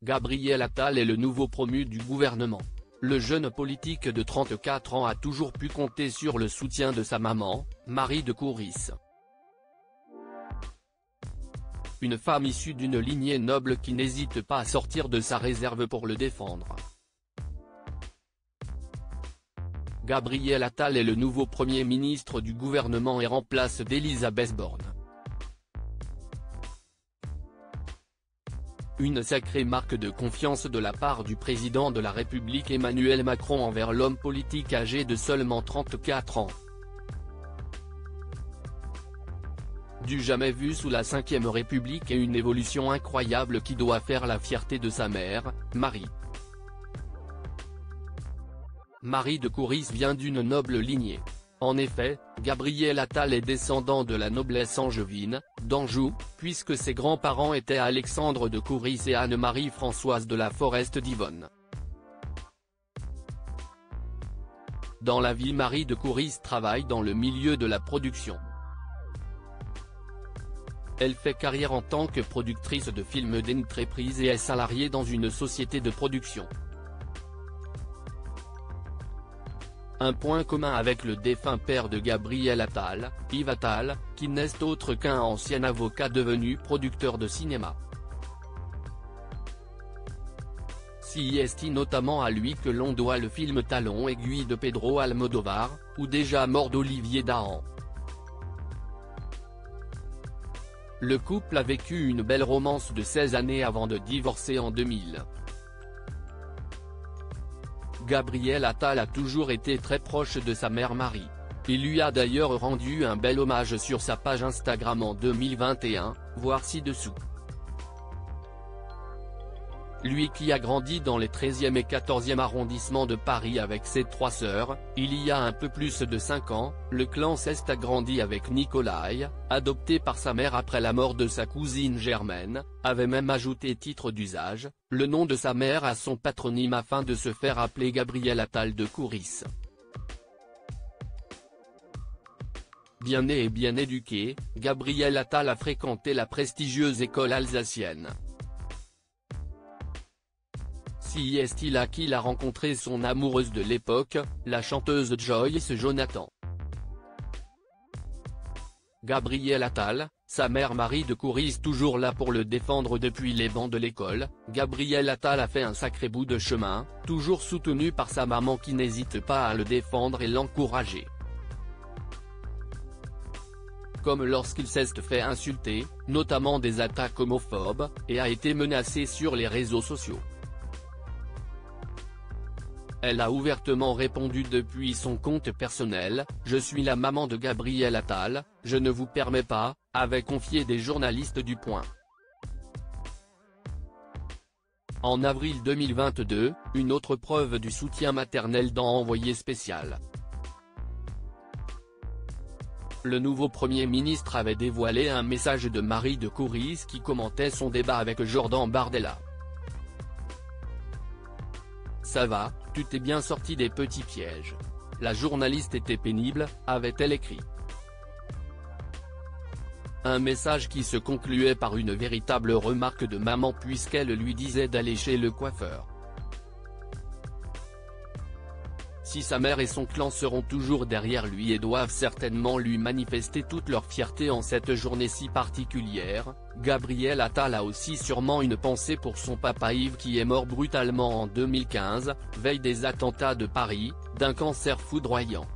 Gabriel Attal est le nouveau promu du gouvernement. Le jeune politique de 34 ans a toujours pu compter sur le soutien de sa maman, Marie de Courys. Une femme issue d'une lignée noble qui n'hésite pas à sortir de sa réserve pour le défendre. Gabriel Attal est le nouveau Premier ministre du gouvernement et remplace d'Elisabeth Borne. Une sacrée marque de confiance de la part du président de la République Emmanuel Macron envers l'homme politique âgé de seulement 34 ans. Du jamais vu sous la Ve République et une évolution incroyable qui doit faire la fierté de sa mère, Marie. Marie de Courys vient d'une noble lignée. En effet, Gabriel Attal est descendant de la noblesse angevine, d'Anjou, puisque ses grands-parents étaient Alexandre de Courys et Anne-Marie Françoise de la Forest d'Yvonne. Dans la vie, Marie de Courys travaille dans le milieu de la production. Elle fait carrière en tant que productrice de films d'entreprise et est salariée dans une société de production. Un point commun avec le défunt père de Gabriel Attal, Yves Attal, qui n'est autre qu'un ancien avocat devenu producteur de cinéma. C'est notamment à lui que l'on doit le film Talons aiguilles de Pedro Almodóvar, ou Déjà mort d'Olivier Dahan. Le couple a vécu une belle romance de 16 années avant de divorcer en 2000. Gabriel Attal a toujours été très proche de sa mère Marie. Il lui a d'ailleurs rendu un bel hommage sur sa page Instagram en 2021, voir ci-dessous. Lui qui a grandi dans les 13e et 14e arrondissements de Paris avec ses 3 sœurs, il y a un peu plus de 5 ans, le clan Ceste a grandi avec Nicolai, adopté par sa mère après la mort de sa cousine Germaine, avait même ajouté titre d'usage, le nom de sa mère à son patronyme afin de se faire appeler Gabriel Attal de Courys. Bien né et bien éduqué, Gabriel Attal a fréquenté la prestigieuse école alsacienne. C'est là qu'il a rencontré son amoureuse de l'époque, la chanteuse Joyce Jonathan. Gabriel Attal, sa mère Marie de Courys toujours là pour le défendre depuis les bancs de l'école, Gabriel Attal a fait un sacré bout de chemin, toujours soutenu par sa maman qui n'hésite pas à le défendre et l'encourager. Comme lorsqu'il s'est fait insulter, notamment des attaques homophobes, et a été menacé sur les réseaux sociaux. Elle a ouvertement répondu depuis son compte personnel, « Je suis la maman de Gabriel Attal, je ne vous permets pas », avait confié des journalistes du Point. En avril 2022, une autre preuve du soutien maternel dans Envoyé spécial. Le nouveau Premier ministre avait dévoilé un message de Marie de Courys qui commentait son débat avec Jordan Bardella. Ça va, tu t'es bien sorti des petits pièges. La journaliste était pénible, avait-elle écrit. Un message qui se concluait par une véritable remarque de maman puisqu'elle lui disait d'aller chez le coiffeur. Si sa mère et son clan seront toujours derrière lui et doivent certainement lui manifester toute leur fierté en cette journée si particulière, Gabriel Attal a aussi sûrement une pensée pour son papa Yves qui est mort brutalement en 2015, veille des attentats de Paris, d'un cancer foudroyant.